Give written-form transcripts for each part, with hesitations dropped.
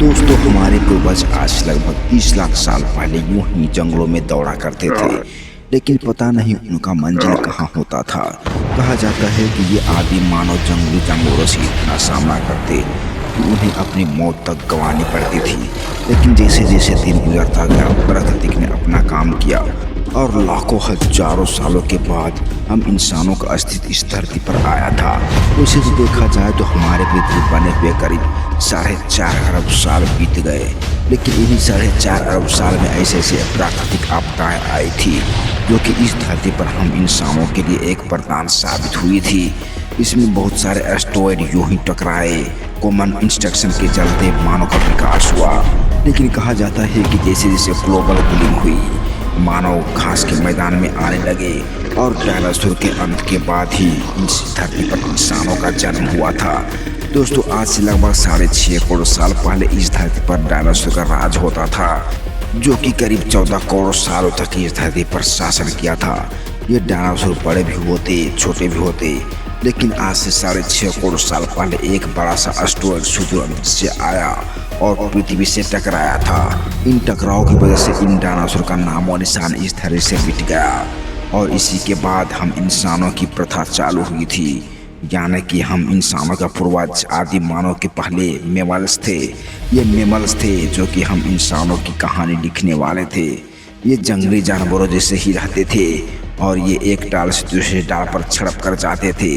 दोस्तों, हमारे पूर्वज आज लगभग 30 लाख साल पहले यूं ही जंगलों में दौड़ा करते थे, लेकिन पता नहीं उनका मंजिल कहाँ होता था। कहा जाता है कि ये आदि मानव जंगली जानवरों से इतना सामना करते कि उन्हें अपनी मौत तक गंवानी पड़ती थी। लेकिन जैसे जैसे दिन गुजरता गया, प्रकृति ने अपना काम किया और लाखों हजारों सालों के बाद हम इंसानों का अस्तित्व इस धरती पर आया था। वैसे तो देखा जाए तो हमारे पृथ्वी बने हुए करीब 4.5 अरब साल बीत गए, लेकिन इन्हीं 4.5 अरब साल में ऐसे ऐसे प्राकृतिक आपदाएं आई थी जो कि इस धरती पर हम इंसानों के लिए एक वरदान साबित हुई थी। इसमें बहुत सारे एस्टेरॉयड यूं ही टकराए। कॉमन इंस्ट्रक्शन के चलते मानव का विकास हुआ, लेकिन कहा जाता है कि जैसे जैसे ग्लोबल कूलिंग हुई, मानव घास के मैदान में आने लगे और डायनासोर के अंत के बाद ही इस धरती पर इंसानों का जन्म हुआ था। दोस्तों, आज से लगभग 6.5 करोड़ साल पहले इस धरती पर डायनासोर का राज होता था, जो कि करीब 14 करोड़ सालों तक इस धरती पर शासन किया था। ये डायनासोर बड़े भी होते, छोटे भी होते, लेकिन आज से 6.5 करोड़ साल पहले एक बड़ा सा एस्टेरॉयड सूर्य से आया और पृथ्वी से टकराया था। इन टकराव की वजह से इन डायनासोर का नामो निशान इस धरती से मिट गया और इसी के बाद हम इंसानों की प्रथा चालू हुई थी, यानी कि हम इंसानों का पूर्वज आदि मानव के पहले मेमल्स थे। ये मेमल्स थे जो कि हम इंसानों की कहानी लिखने वाले थे। ये जंगली जानवरों जैसे ही रहते थे और ये एक डाल से दूसरे डाल पर छड़प कर जाते थे।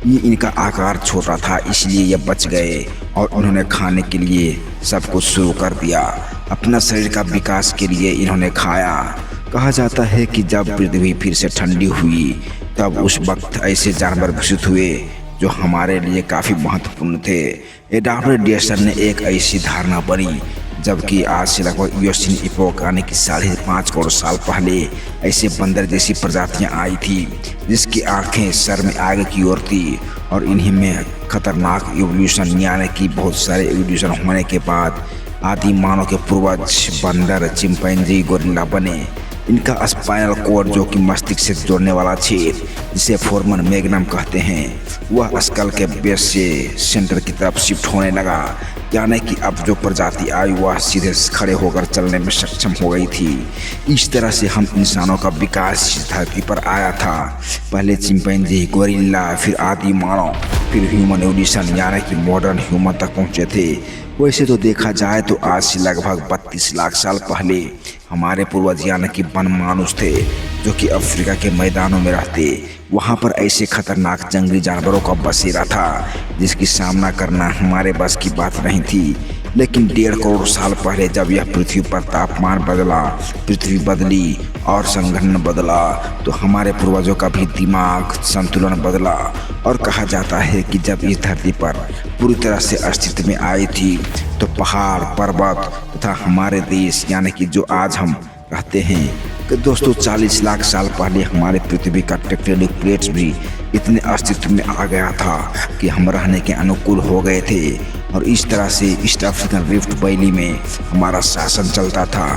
ये इनका आकार छोटा था, इसलिए ये बच गए और उन्होंने खाने के लिए सब कुछ शुरू कर दिया। अपना शरीर का विकास के लिए इन्होंने खाया। कहा जाता है कि जब पृथ्वी फिर से ठंडी हुई, तब उस वक्त ऐसे जानवर विकसित हुए जो हमारे लिए काफ़ी महत्वपूर्ण थे। एडाप्टेशन ने एक ऐसी धारणा बनी, जबकि आज से लगभग यूरेशियन इपोक यानी कि 5.5 करोड़ साल पहले ऐसे बंदर जैसी प्रजातियां आई थी जिसकी आंखें सर में आगे की ओर थी और इन्हीं में खतरनाक इवोल्यूशन यानी कि बहुत सारे इवोल्यूशन होने के बाद आदि मानव के पूर्वज बंदर, चिंपैंजी, गोरिल्ला बने। इनका स्पाइनल कोड, जो कि मस्तिष्क से जोड़ने वाला छेद जिसे फोरमन मैग्नम कहते हैं, वह स्कल के बेस से सेंटर की तरफ शिफ्ट होने लगा, यानी कि अब जो प्रजाति आई वह सीधे खड़े होकर चलने में सक्षम हो गई थी। इस तरह से हम इंसानों का विकास इस धरती पर आया था। पहले चिंपैंजी, गोरिल्ला, फिर आदि मानव, फिर ह्यूमन एवोल्यूशन यानी कि मॉडर्न ह्यूमन तक पहुँचे थे। वैसे तो देखा जाए तो आज से लगभग 32 लाख साल पहले हमारे पूर्वज यानी कि वन मानुष थे जो कि अफ्रीका के मैदानों में रहते। वहाँ पर ऐसे खतरनाक जंगली जानवरों का बसेरा था जिसकी सामना करना हमारे बस की बात नहीं थी। लेकिन 1.5 करोड़ साल पहले जब यह पृथ्वी पर तापमान बदला, पृथ्वी बदली और संघनन बदला, तो हमारे पूर्वजों का भी दिमाग संतुलन बदला। और कहा जाता है कि जब इस धरती पर पूरी तरह से अस्तित्व में आई थी तो पहाड़, पर्वत तथा हमारे देश यानी कि जो आज हम रहते हैं कि दोस्तों 40 लाख साल पहले हमारे पृथ्वी का टेक्टोनिक प्लेट्स भी इतने अस्तित्व में आ गया था कि हम रहने के अनुकूल हो गए थे और इस तरह से ईस्ट अफ्रीकन रिफ्ट वैली में हमारा शासन चलता था।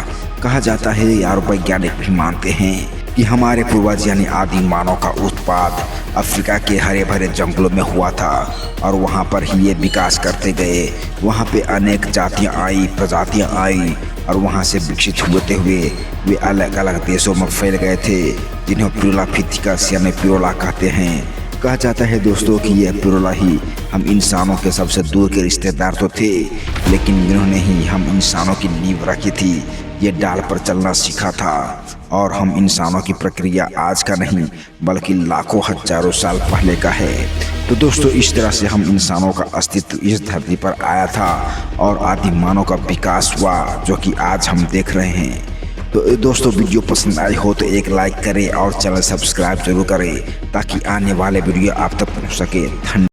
कहा जाता है यार, वैज्ञानिक भी मानते हैं कि हमारे पूर्वज यानी आदि मानव का उत्पाद अफ्रीका के हरे भरे जंगलों में हुआ था और वहाँ पर ही ये विकास करते गए। वहाँ पे अनेक जातियाँ आई, प्रजातियाँ आई और वहाँ से विकसित होते हुए वे अलग अलग देशों में फैल गए थे, जिन्हें पिरोलापिथिकस यानी पिरोला कहते हैं। कहा जाता है दोस्तों कि यह पिरोला ही हम इंसानों के सबसे दूर के रिश्तेदार तो थे, लेकिन इन्होंने ही हम इंसानों की नींव रखी थी। ये डाल पर चलना सीखा था और हम इंसानों की प्रक्रिया आज का नहीं बल्कि लाखों हजारों साल पहले का है। तो दोस्तों, इस तरह से हम इंसानों का अस्तित्व इस धरती पर आया था और आदि मानव का विकास हुआ जो कि आज हम देख रहे हैं। तो दोस्तों, वीडियो पसंद आई हो तो एक लाइक करें और चैनल सब्सक्राइब जरूर करें ताकि आने वाले वीडियो आप तक पहुंच सके। धन्यवाद।